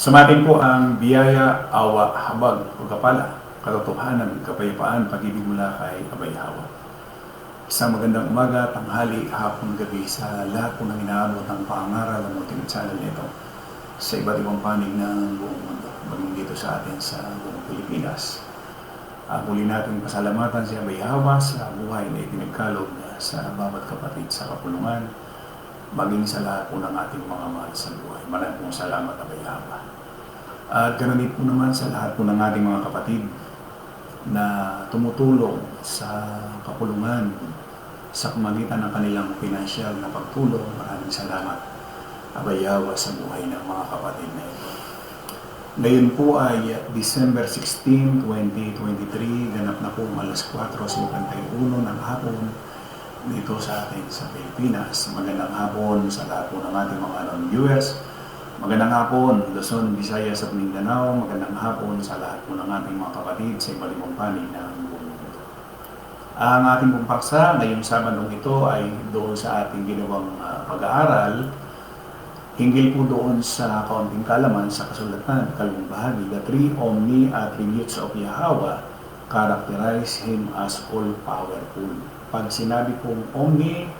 Sumatin po ang biyaya, awa, habag, pagkapala, katotohanan, kapayapaan, pag-ibig mula kay Abay Hawa. Isang magandang umaga, tanghali, hapon, gabi sa lahat po ng inaabot ang pangaral ng multi channel nito sa iba't ibang panig ng buong mundo, maging dito sa atin sa buong Pilipinas. Muli natin pasalamatan si Abay Hawa sa buhay na itinagkalog sa bawat kapatid sa kapulungan, maging sa lahat po ng ating mga mahal sa buhay. Maraming pong salamat, Abay Hawa. At ganun po naman sa lahat po ng ating mga kapatid na tumutulong sa kapulungan sa pamagitan ng kanilang pinansyal na pagtulong. Maraming salamat, Abay Hawa, sa buhay ng mga kapatid na ito. Ngayon po ay December 16, 2023, ganap na po alas 4:51 ng hapon dito sa atin sa Pilipinas. Magandang hapon sa lahat po ng ating mga viewers. Magandang hapon, Luzon, Visayas at Mindanao. Magandang hapon sa lahat po ng ating mga kapatid sa iba't ibang panig ng buong mundo. Ang ating pong paksa ngayong Sabadong ito ay doon sa ating ginawang pag-aaral. Hinggil po doon sa kaunting kalaman sa kasulatan, kalawang bahagi, the three omni attributes of Yahweh characterize Him as all-powerful. Pag sinabi pong omni,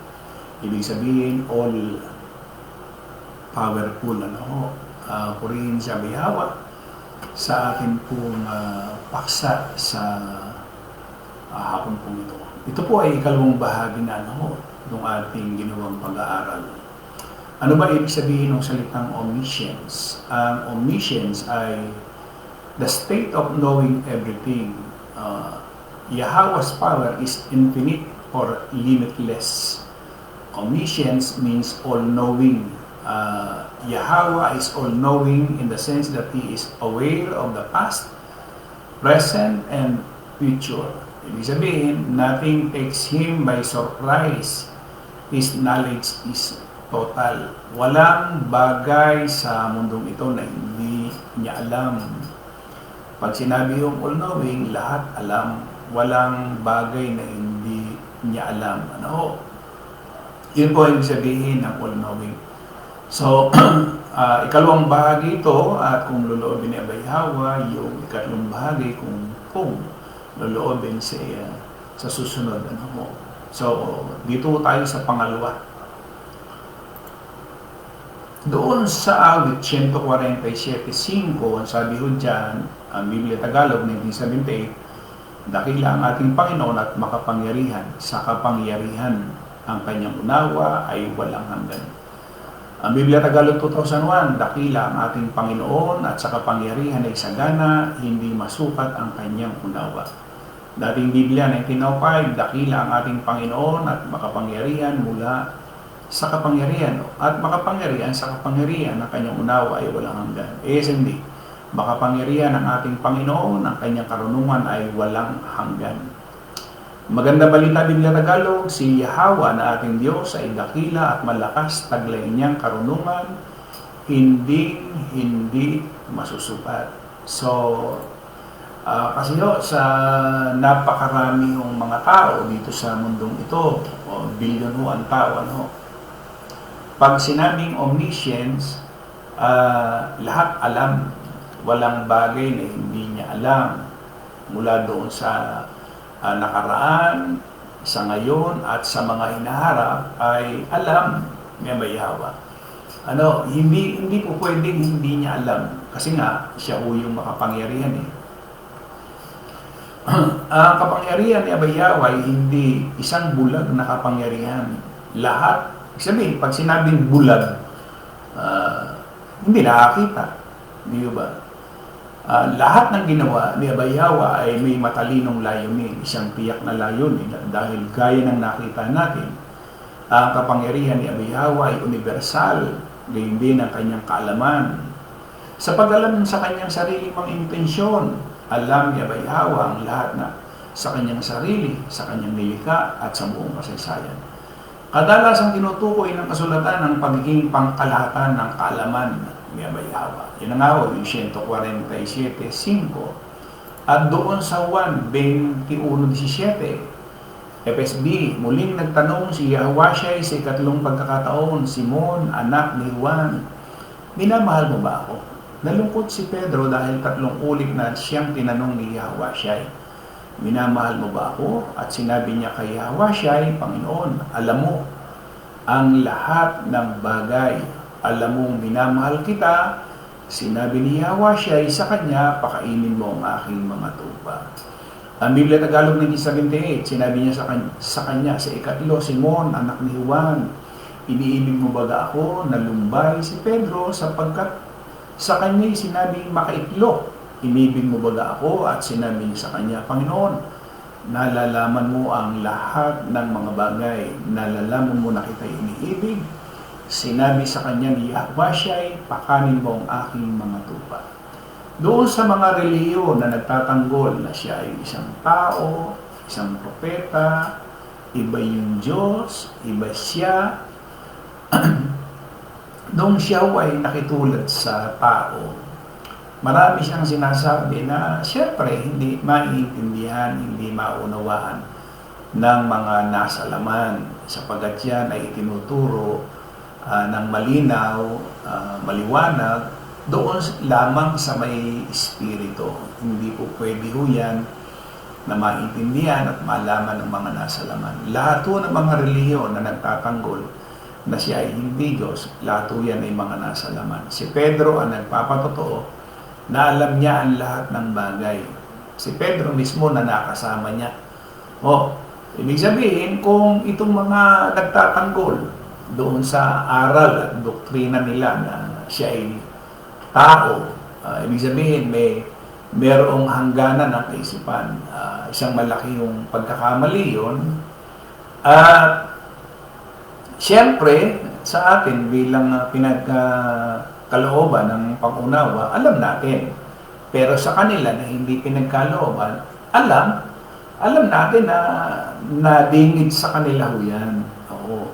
ibig sabihin all powerful, purihin siya Abay Hawa sa akin pong paksa sa hapon pong ito. Ito po ay ikalawang bahagi na ng ating ginawang pag-aaral. Ano ba ibig sabihin ng salitang omniscience? Ang omniscience ay the state of knowing everything. Yahweh's power is infinite or limitless. Omniscience means all-knowing. Yahweh is all-knowing in the sense that He is aware of the past, present, and future. Ibig sabihin, nothing takes Him by surprise. His knowledge is total. Walang bagay sa mundong ito na hindi niya alam. Pag sinabi yung all-knowing, lahat alam. Walang bagay na hindi niya alam. Yun po ibig sabihin ng all-knowing. So, ikalawang bahagi ito at kung loloobin ni Abay Hawa, yung ikatlong bahagi kung loloobin sa susunod. So, dito tayo sa pangalawa. Doon sa awit 147.5, ang sabi ho dyan, ang Biblia Tagalog 1978, dakila ang ating Panginoon at makapangyarihan, sa kapangyarihan ang kanyang unawa ay walang hanggan. Ang Biblia Tagalog 2001, dakila ang ating Panginoon at sa kapangyarihan ay sagana, hindi masukat ang kanyang unawa. Dating Biblia 1905, dakila ang ating Panginoon at makapangyarihan mula sa kapangyarihan at makapangyarihan sa kapangyarihan ang kanyang unawa ay walang hanggan. SMD, makapangyarihan ang ating Panginoon, ang kanyang karunungan ay walang hanggan. Maganda balita Biblia Tagalog, si Yahweh na ating Diyos ay dakila at malakas, taglay niyang karunungan, hindi masusukat. So, kasi sa napakarami ng mga tao dito sa mundong ito, bilyon ang tao, pag sinabing omniscience, lahat alam. Walang bagay na hindi niya alam. Mula doon sa nakaraan, sa ngayon, at sa mga hinaharap ay alam ni Abay Hawa. Hindi po pwedeng hindi niya alam. Kasi nga, siya po yung makapangyarihan Ang kapangyarihan ni Abay Hawa ay hindi isang bulag na kapangyarihan. Lahat, sabihin, pag sinabing bulag, hindi nakakita. Di ba? Lahat ng ginawa ni Abay Hawa ay may matalinong layunin, isang tiyak na layunin, dahil gaya ng nakita natin, ang kapangyarihan ni Abay Hawa ay universal, gayon din ang kanyang kaalaman. Sa pag-alam sa kanyang sarili mga intensyon, alam ni Abay Hawa ang lahat na sa kanyang sarili, sa kanyang nilikha at sa buong kasaysayan. Kadalasang tinutukoy ng kasulatan ang pagiging pangkalahatan ng kaalaman ni Abay Hawa. Yan ang awal, yung 147.5. At doon sa 1:21-17, FSB, muling nagtanong si Yahweh sa ikatlong pagkakataon, Simon, anak ni Juan, minamahal mo ba ako? Nalungkot si Pedro dahil 3 ulit na siyang tinanong ni Yahushua, minamahal mo ba ako? At sinabi niya kay Yahushua, Panginoon, alam mo ang lahat ng bagay. Alam mong minamahal kita. Sinabi ni Yahushua sa kanya, pakainin mo ang aking mga tupa. Ang Biblia Tagalog 1978, sinabi niya sa kanya, sa ikatlo, Simon, anak ni Juan, iniibig mo ba ako? Nalumbay si Pedro sapagkat sa kanya sinabi makaitlog, inibig mo ba ako? At sinabi niya sa kanya, Panginoon, nalalaman mo ang lahat ng mga bagay, nalalaman mo na kita iniibig. Sinabi sa kanya ni Yahushua, pakanin mo ang aking mga tupa. Doon sa mga relihiyon na nagtatanggol na siya ay isang tao, isang propeta, iba yung Diyos, iba siya, nung siya ay nakitulad sa tao, marami siyang sinasabi na siyempre hindi maiintindihan, hindi maunawaan ng mga nasa laman sapagkat yan ay itinuturo ng malinaw, maliwanag doon lamang sa may espiritu. Hindi po pwede ho yan na maintindihan at malaman ng mga nasa laman. Lahat ng mga relihiyon na nagtatanggol na siya ay hindi Diyos, lahat yan ay mga nasa laman. Si Pedro ang nagpapatotoo na alam niya ang lahat ng bagay. Si Pedro mismo na nakasama niya. Ibig sabihin, kung itong mga nagtatanggol doon sa aral at doktrina nila na siya ay tao, ibig sabihin, merong hangganan ng kaisipan. Isang malaki yung pagkakamali yun. At siyempre, sa atin bilang pinagkalooban ng pangunawa, alam natin. Pero sa kanila na hindi pinagkalooban, alam natin na nadingid sa kanila ho yan. Oo.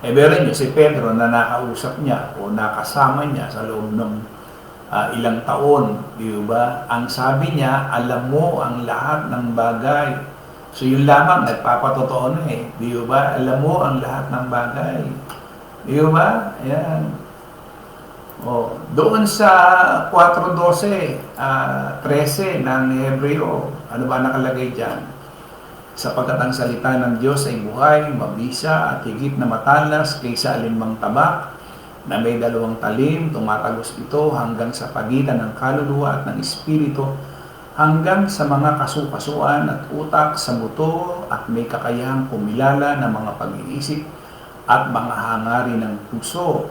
Meron nyo si Pedro na nakausap niya o nakasama niya sa loob ng ilang taon, di ba? Ang sabi niya, alam mo ang lahat ng bagay. So yun lamang, nagpapatotoo na di ba? Alam mo ang lahat ng bagay. Di ba? Ayan. Doon sa 4:12, 13 ng Hebreo, ano ba nakalagay dyan? Sapagkat ang salita ng Diyos ay buhay, mabisa at higit na matalas kaysa alinmang tabak, na may 2 talim, tumatagos ito hanggang sa pagitan ng kaluluwa at ng espiritu, hanggang sa mga kasukasuan at utak sa buto at may kakayahang kumilala ng mga pag-iisip at mga hangarin ng puso.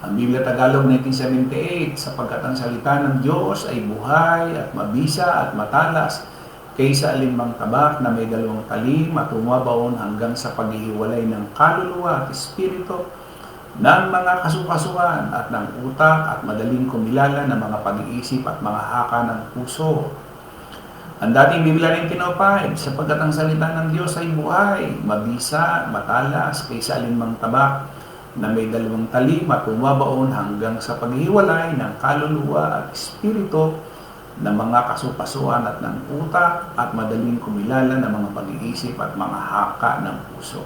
Ang Biblia Tagalog 1978, sapagkat ang salita ng Diyos ay buhay at mabisa at matalas kaysa alinmang tabak na may 2 talim at umabaon hanggang sa paghihiwalay ng kaluluwa at espiritu, ng mga kasukasuan at ng utak at madaling kumilala ng mga pag-iisip at mga haka ng puso. Ang dating Biblia 1905, sapagkat ang salita ng Diyos ay buhay, mabisa, matalas, kaysa alinmang tabak, na may 2 talim at umabaon hanggang sa paghiwalay ng kaluluwa at espiritu, ng mga kasukasuan at ng utak at madaling kumilala ng mga pag-iisip at mga haka ng puso.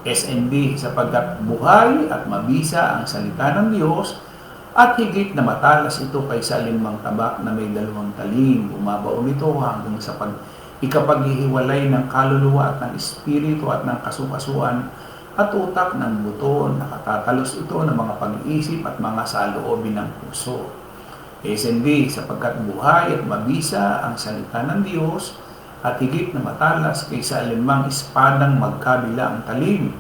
SND, sapagkat buhay at mabisa ang salita ng Diyos at higit na matalas ito kaysa alinmang tabak na may 2 talim. Umabaon ito hanggang sa ikapaghihiwalay ng kaluluwa at ng espiritu at ng kasukasuan at utak ng buto. Nakatatalos ito ng mga pag-iisip at mga saloobin ng puso. SND, sapagkat buhay at mabisa ang salita ng Diyos at higit na matalas kaysa alinmang espadang magkabila ang talim.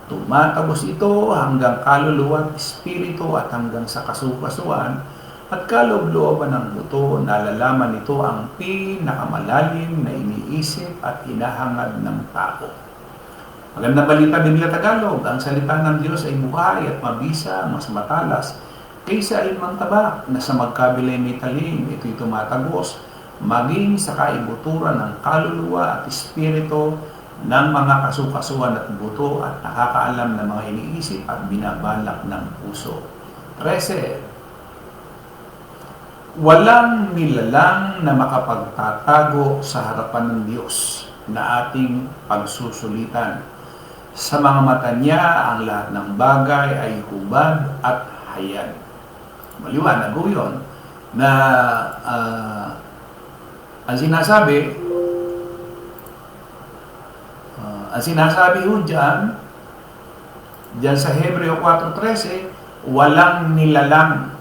Tumatagos ito hanggang kaluluwa at espiritu at hanggang sa kasukasuan at kaloob-looban ng buto. Nalalaman nito ang pinakamalalim na iniisip at hinahangad ng tao. Magandang balita, Biblia Tagalog, ang salita ng Diyos ay buhay at mabisa, mas matalas kaysa alinmang tabak na sa magkabilay may talim. Ito'y tumatagos maging sa kaibuturan ng kaluluwa at espiritu, ng mga kasukasuan at buto at nakakaalam ng mga iniisip at binabalak ng puso. 13. Walang nilalang na makapagtatago sa harapan ng Diyos na ating pagsusulitan. Sa mga mata niya, ang lahat ng bagay ay hubad at hayag. Maliwanag ho yun na ang sinasabi ho dyan sa Hebreo 4:13, walang nilalang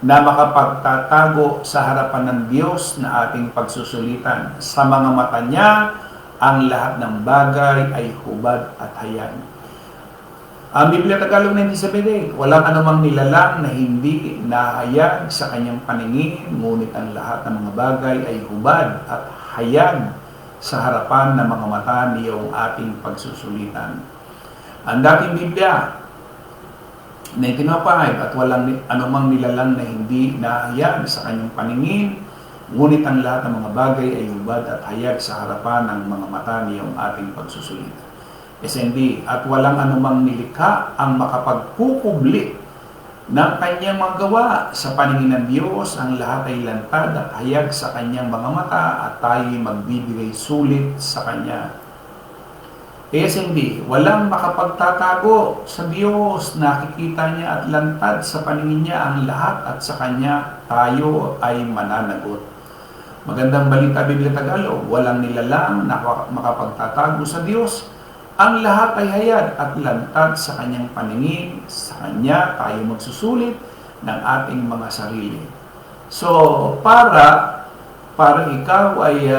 na makapagtatago sa harapan ng Diyos na ating pagsusulitan. Sa mga mata niya, ang lahat ng bagay ay hubad at hayag. Ang Biblia Tagalog 1978, walang anumang nilalang na hindi nahayag sa kanyang paningin, ngunit ang lahat ng mga bagay ay hubad at hayag sa harapan ng mga mata niyong ating pagsusulitan. Ang dating Biblia, 1905, at walang anumang nilalang na hindi nahayag sa kanyang paningin, ngunit ang lahat ng mga bagay ay hubad at hayag sa harapan ng mga mata niyong ating pagsusulitan. SND, at walang anumang nilikha ang makapagpupubli ng kanyang mga gawa sa paningin ng Diyos. Ang lahat ay lantad at hayag sa kanyang mga mata at tayo'y magbibigay sulit sa kanya. SND, walang makapagtatago sa Diyos. Nakikita niya at lantad sa paningin niya ang lahat at sa kanya tayo ay mananagot. Magandang balita, Biblia Tagalog, walang nilalang na makapagtatago sa Diyos. Ang lahat ay hayag at lantad sa kanyang paningin. Sa kanya tayo magsusulit ng ating mga sarili. So, para ikaw ay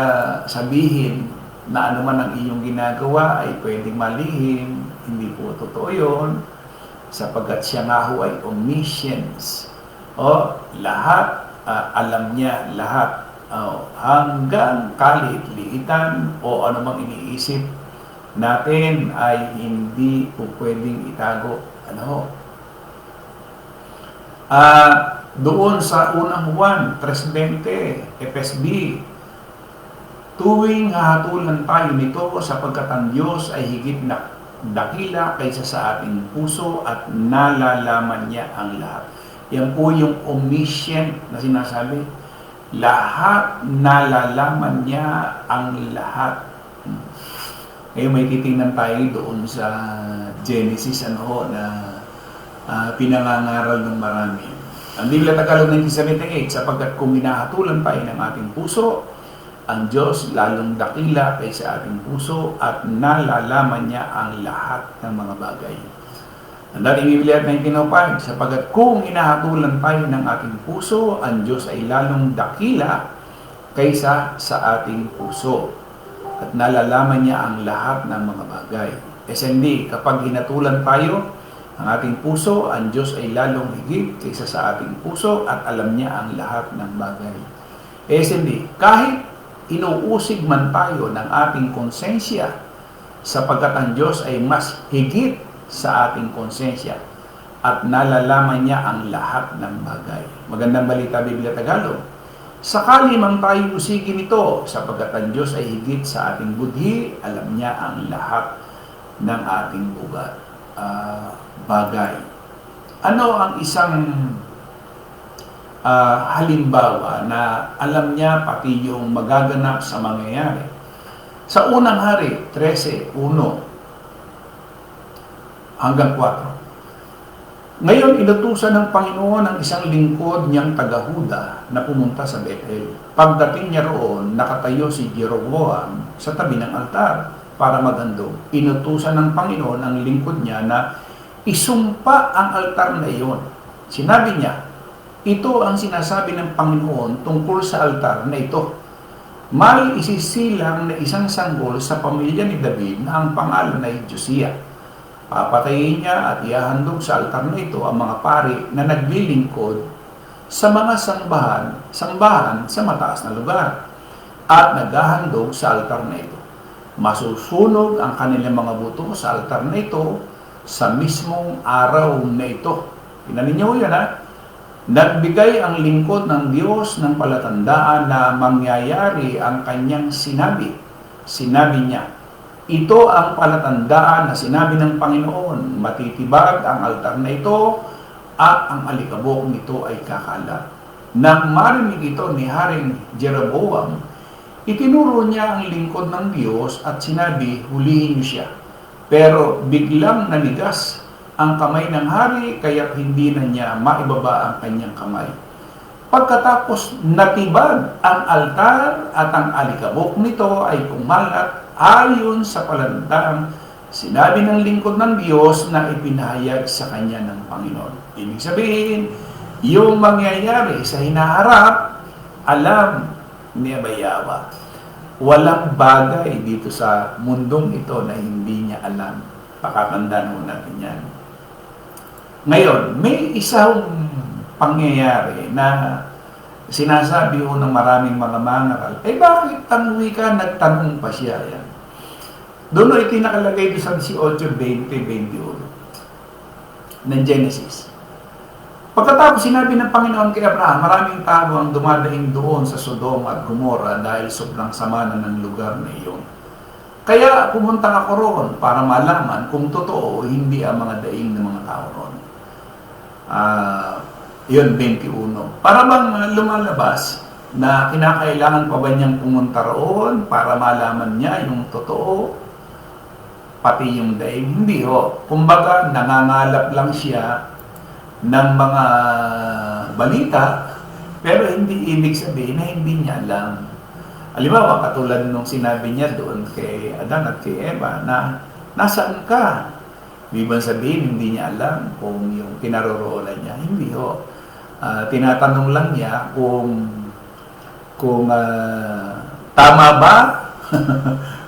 sabihin na anuman ang iyong ginagawa ay pwedeng malihim, hindi po totoo yun, sapagkat siya nga ho ay omniscience. Lahat, alam niya lahat. Hanggang kalit-liitan o anumang iniisip natin ay hindi po pwedeng itago. Doon sa unang Juan 3:20, FSB, tuwing hahatulan tayo nito sapagkat ang Diyos ay higit na dakila kaysa sa ating puso at nalalaman niya ang lahat. Yan po yung omniscient na sinasabi. Lahat, nalalaman niya ang lahat. Ngayon may titingnan tayo doon sa Genesis na pinangangaral ng marami. Ang Biblia Tagalog 1978, sapagkat kung hinahatulan tayo ng ating puso, ang Diyos lalong dakila kaysa ating puso at nalalaman niya ang lahat ng mga bagay. Ang dating Biblia 1905, sapagkat kung hinahatulan tayo ng ating puso, ang Diyos ay lalong dakila kaysa sa ating puso at nalalaman niya ang lahat ng mga bagay. SND, kapag hinatulan tayo ang ating puso, ang Diyos ay lalong higit kaysa sa ating puso at alam niya ang lahat ng bagay. SND, kahit inuusig man tayo ng ating konsensya, sapagkat ang Diyos ay mas higit sa ating konsensya at nalalaman niya ang lahat ng bagay. Magandang balita, Biblia Tagalog. Sakali man tayo usigin ito, sapagkat ang Diyos ay higit sa ating budhi, alam niya ang lahat ng ating bagay. Ano ang isang halimbawa na alam niya pati yung magaganap sa mangyayari? Sa unang hari, 13:1 hanggang 4. Ngayon, inutusan ng Panginoon ang isang lingkod niyang taga-Huda na pumunta sa Bethel. Pagdating niya roon, nakatayo si Jeroboam sa tabi ng altar para maghandog. Inutusan ng Panginoon ang lingkod niya na isumpa ang altar na iyon. Sinabi niya, ito ang sinasabi ng Panginoon tungkol sa altar na ito. May isisilang na isang sanggol sa pamilya ni David na ang pangalan ay Josiah. Papatayin niya at ihahandog sa altar na ito ang mga pari na naglilingkod sa mga sambahan sa mataas na lugar at naghahandog sa altar na ito. Masusunog ang kanilang mga buto sa altar na ito sa mismong araw na ito. Tingnan niyo yan, Nagbigay ang lingkod ng Diyos ng palatandaan na mangyayari ang kanyang sinabi. Sinabi niya, ito ang palatandaan na sinabi ng Panginoon, matitibag ang altar na ito at ang alikabok nito ay kakalat. Nang marinig ito ni Haring Jeroboam, itinuro niya ang lingkod ng Diyos at sinabi, hulihin niyo siya. Pero biglang nanigas ang kamay ng hari, kaya't hindi na niya maibaba ang kanyang kamay. Pagkatapos natibag ang altar at ang alikabok nito ay kumalat ayon sa palatandang sinabi ng lingkod ng Diyos na ipinahayag sa kanya ng Panginoon. Ibig sabihin, yung mangyayari sa hinaharap, alam ni Abayawa. Walang bagay dito sa mundong ito na hindi niya alam. Pakatandaan mo natin yan. Ngayon, may isang pangyayari na sinasabi ho ng maraming mga mangaral, bakit ang wika nagtanong pa siya yan? Doon ito nakalagay doon sa 18:20-21 ng Genesis. Pagkatapos sinabi ng Panginoon kay Abraham, maraming tao ang dumadaing doon sa Sodoma at Gomora dahil sobrang sama na ng lugar na iyon. Kaya pumunta ako roon para malaman kung totoo o hindi ang mga daing ng mga tao roon. Yun, 21. Para bang lumalabas na kinakailangan pa ba niyang pumunta roon para malaman niya yung totoo, pati yung daing? Hindi ho. Kumbaga, nangangalap lang siya ng mga balita, pero hindi ibig sabihin na hindi niya alam. Halimbawa, katulad nung sinabi niya doon kay Adan at kay Eva na nasaan ka? Ibig sabihin, hindi niya alam kung yung kinaroroonan niya. Hindi ho. Tinatanong lang niya kung tama ba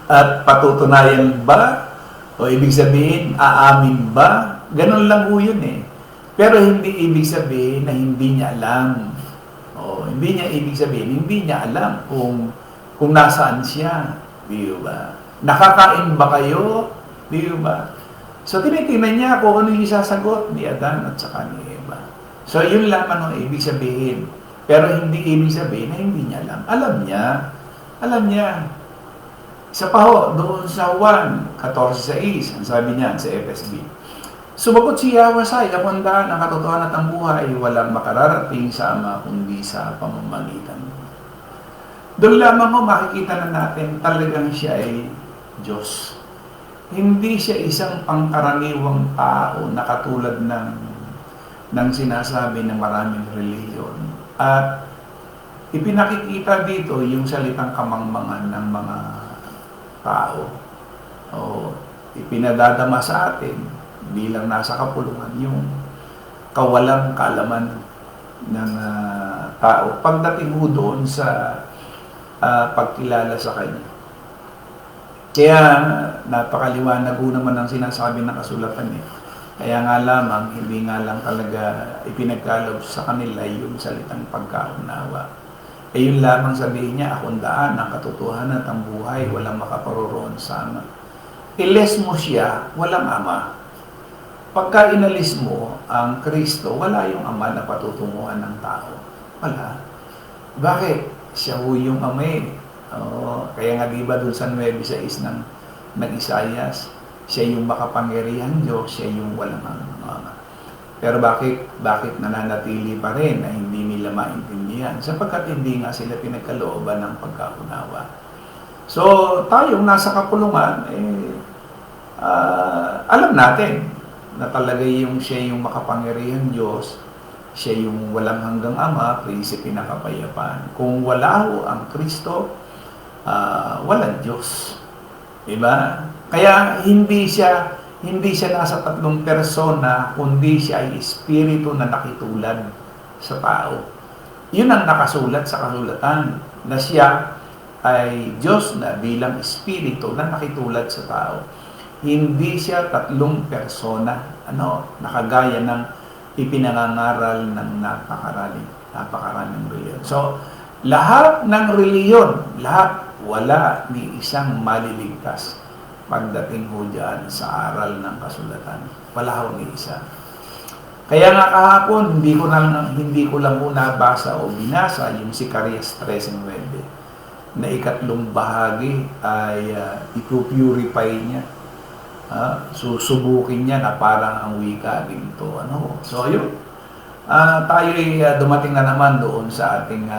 at patutunayan ba o ibig sabihin aamin ba, ganun lang ho yun eh. Pero hindi ibig sabihin na hindi niya alam. Hindi niya ibig sabihin, hindi niya alam kung nasaan siya. Di ba? Nakakain ba kayo? Di ba? So tinitingnan niya kung ano yung isasagot ni Adan at saka ni Eva. So yun lamang ang ibig sabihin. Pero hindi ibig sabihin na hindi niya alam. Alam niya. Alam niya. Isa pa ho, doon sa Juan 14:6, ang sabi niya sa FSB. Sumagot si Yahweh sa kapandaan ang katotohanan at ang buhay, walang makararating sa Ama kundi sa pamamagitan. Doon lamang ho makikita na natin talagang siya ay Diyos. Hindi siya isang pangkaraniwang tao na katulad ng sinasabi ng maraming reliyon. At ipinakikita dito yung salitang kamangmangan ng mga tao. Ipinadadama sa atin bilang nasa kapulungan yung kawalang kaalaman ng tao pagdating mo doon sa pagkilala sa Kanya. Kaya napakaliwanag ho naman ang sinasabi ng kasulatan eh. Kaya nga lamang, hindi nga lang talaga ipinagkaloob sa kanila yung salitang pagkaunawa. Yun lamang sabihin niya, akong daan, ang katotohanan at ang buhay, walang makaparoroon sa Ama. Iles mo siya, walang Ama. Pagka inalis mo ang Kristo, wala yung Ama na patutunguhan ng tao. Wala. Bakit? Siya ho yung Ama eh. Kaya nga diba dun sa 9:6 ng Isaias, siya yung makapangyarihan Diyos, siya yung walang Ama. Pero bakit nananatili pa rin na hindi nila maintindihan? Sapagkat hindi nga sila pinagkalooban ng pagkaunawa. So, tayong nasa kapulungan, alam natin na talaga siya yung makapangyarihan Diyos, siya yung walang hanggang Ama, prinsipe ng kapayapaan. Kung wala ho ang Kristo, walang Diyos. Diba? Kaya hindi siya nasa tatlong persona, kundi siya ay espiritu na nakitulad sa tao. Yun ang nakasulat sa kasulatan, na siya ay Diyos na bilang espiritu na nakitulad sa tao. Hindi siya tatlong persona, nakagaya ng ipinangangaral ng napakaraming reliyon. So, lahat ng reliyon, wala ni isang maliligtas pagdating ho dyan sa aral ng kasulatan. Wala ho ni isa. Kaya nga kahapon, hindi ko lang nabasa o binasa yung Zacarias 13:9 na ikatlong bahagi ay ipupurify niya. Susubukin niya na parang ang wika ginto. So yun, tayo ay dumating na naman doon sa ating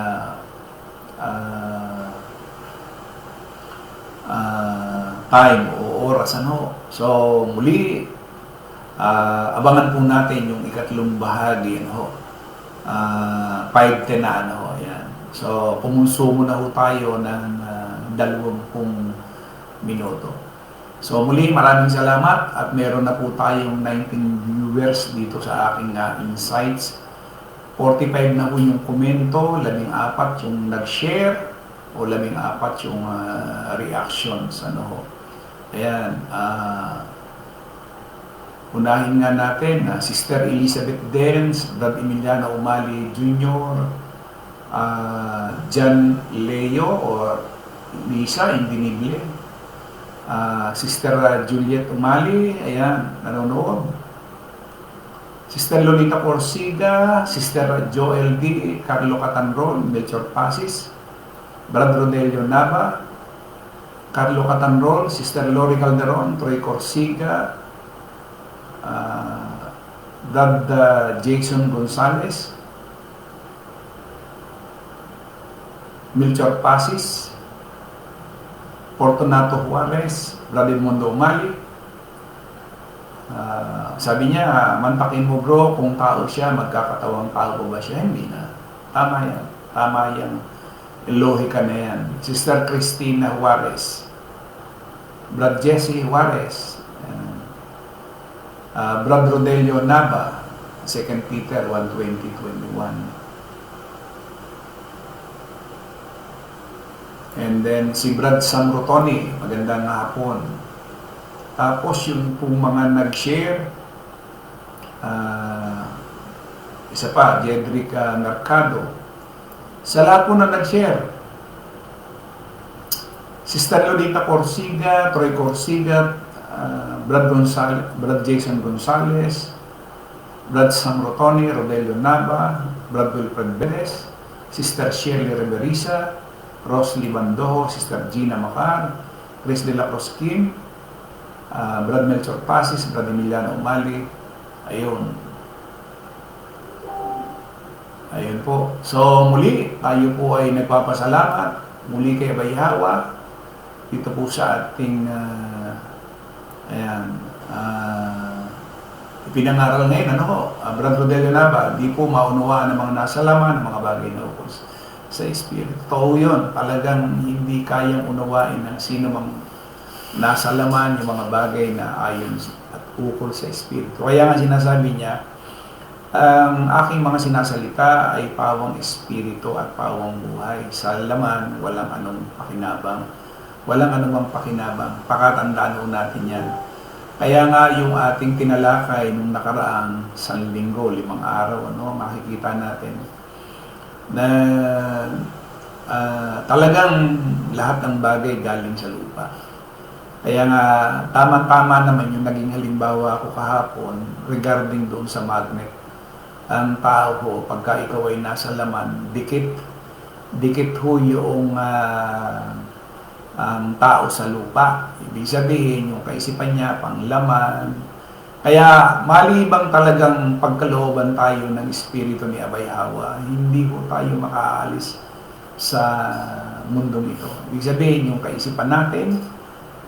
time o oras. So muli, Abangan po natin yung ikatlong bahagi, ano, 5-10 na, ano, yan. So, kumonsumo na ho tayo ng 20 minuto. So, muli, maraming salamat at meron na po tayong 19 viewers dito sa aking insights. 45 na po yung komento, 14 yung nag-share, o 14 yung reactions, ano ho. Ayan, unahin nga natin, Sister Elizabeth Dens, Brad Emiliano Umali Jr., John Leo or Lisa Indinible, Sister Juliet Umali, ayan, nanonood. Sister Lolita Porsiga, Sister Joel D. Carlo Catanrol, Melchor Pasis, Brad Rodelio Nava, Carlo Catanrol, Sister Lori Calderon, Troy Corsiga, Brad Jason Gonzalez, Melchor Pasis, Fortunato Juarez, Brad Edmundo Umali. Sabi niya, mantakin mo bro, kung tao siya, magkakatawang tao ba siya? Hindi na. Tama yan. Tama yan. Lohika na yan. Sister Cristina Juarez, Brad Jesse Juarez, Brad Rodelio Nava, 2 Peter 1:20-21. And then si Brad Samrotoni, magandang hapon. Tapos yung pong mga nag-share, isa pa, Jedrick Mercado. Sa lahat po na nag-share, Sister Lolita Corsiga, Troy Corsiga, Brad Jason Gonzalez, Brad Samrotoni, Rodelio Nava, Brad Wilfred Perez, Sister Shirley Riveriza, Rosly Bandojo, Sister Gina Macar, Chris de la Cruz Kim, Brad Melchor Pasis, Brad Emiliano Umali. Ayun. Ayun po. So muli, tayo po ay nagpapasalamat muli kay Bayhawa dito po sa ating ipinangaral ngayon, ano ho, Brad Rodelio Nava, di po maunawaan ng mga nasa laman, ng mga bagay na ukol sa Espiritu. Totoo yun, talagang hindi kayang unawain ng sino mang nasa laman yung mga bagay na ayon at ukol sa Espiritu. Kaya nga sinasabi niya, ang aking mga sinasalita ay pawang Espiritu at pawang buhay. Sa laman, walang anong pakinabang. Walang anumang pakinabang. Pakatandaan ho natin yan. Kaya nga yung ating tinalakay nung nakaraang 1 linggo, 5 araw, ano, makikita natin na talagang lahat ng bagay galing sa lupa. Kaya nga, tama-tama naman yung naging halimbawa ko kahapon regarding doon sa magnet. Ang tao ho, pagka ikaw ay nasa laman, dikit ho yung ang tao sa lupa. Ibig sabihin, yung kaisipan niya, panglaman. Kaya, malibang talagang pagkalooban tayo ng Espiritu ni Abay Hawa, hindi ho tayo makaalis sa mundong ito. Ibig sabihin, yung kaisipan natin,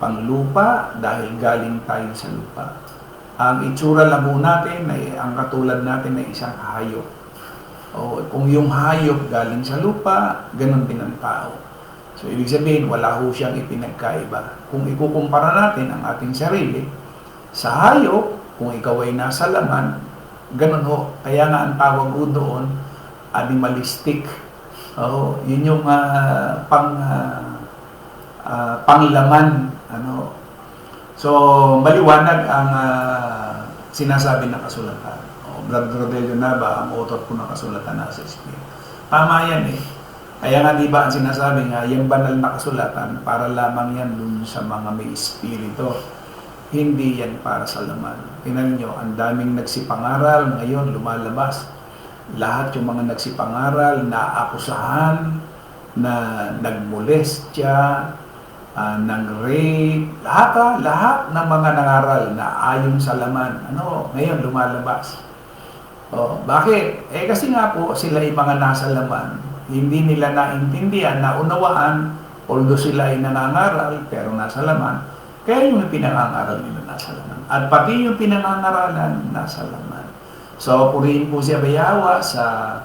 panglupa, dahil galing tayo sa lupa. Ang itsura lang ho natin, ay, ang katulad natin ay isang hayop. O, kung yung hayop galing sa lupa, ganun din ang tao. So, ibig sabihin, wala ho siyang ipinagkaiba. Kung ikukumpara natin ang ating sarili sa hayop, kung ikaw ay nasa laman, ganun ho. Kaya nga ang tawag ho doon, animalistic. O, yun yung panglaman. Ano. So, maliwanag ang sinasabi ng kasulatan. Brad Rodelio Nava, ang author po ng kasulatan nasa Espiritu. Tama yan eh. Kaya nga di ba ang sinasabi nga, yung banal na kasulatan, para lamang yan dun sa mga may Espiritu. Hindi yan para sa laman. Tingnan nyo, ang daming nagsipangaral ngayon lumalabas. Lahat yung mga nagsipangaral na akusahan, na nagmolestya, ng rape, lahat ng mga nangaral na ayon sa laman, ano, ngayon lumalabas. Bakit? Kasi nga po, sila ay mga nasa laman, hindi nila naintindihan, naunawaan, although sila ay nangangaral, pero nasa laman, Kaya yung pinangangaral nila nasa laman. At pati yung pinangangaralan nasa laman. So, purihin po si Abay Hawa sa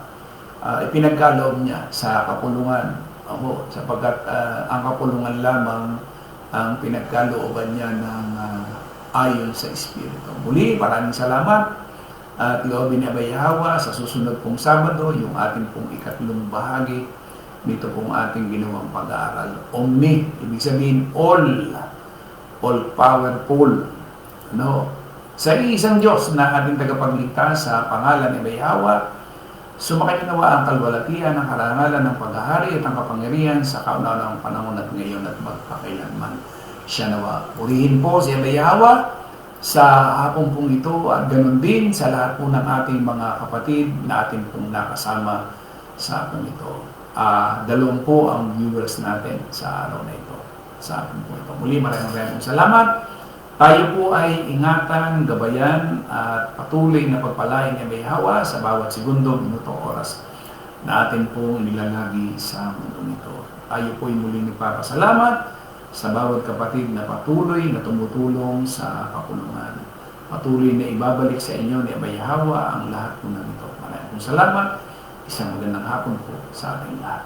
ipinagkaloob niya sa kapulungan. Ako, sapagkat ang kapulungan lamang ang pinagkalooban niya ng ayon sa Espiritu. Muli, maraming salamat at loobin ni Abay Hawa sa susunod pong Sabado, yung ating pong ikatlong bahagi nito pong ating ginawang pag-aaral. Omni, ibig sabihin all powerful. No? Sa isang Diyos na ating tagapagligtas sa pangalan ni Abay Hawa, sumakay nawa ang kalwalatian, ang karangalan ng paghahari at ang kapangyarihan sa kauna-unahang panahon at ngayon at magpakailanman. Siya nawa. Purihin po si Abay Hawa sa hapon pong ito at ganun din sa lahat po ng ating mga kapatid na ating pong nakasama sa hapon ito. Dalawang po ang viewers natin sa araw na ito, sa hapon po ito. Muli, maraming salamat. Tayo po ay ingatan, gabayan at patuloy na pagpalain ni Abay Hawa sa bawat segundo, minuto, oras na atin pong nilalagi sa mundo nito. Tayo po ay muling nagpapasalamat sa bawat kapatid na patuloy na tumutulong sa kapulungan. Patuloy na ibabalik sa inyo ni Abay Hawa ang lahat po na ito. Maraming salamat. Isang magandang hapon po sa ating lahat.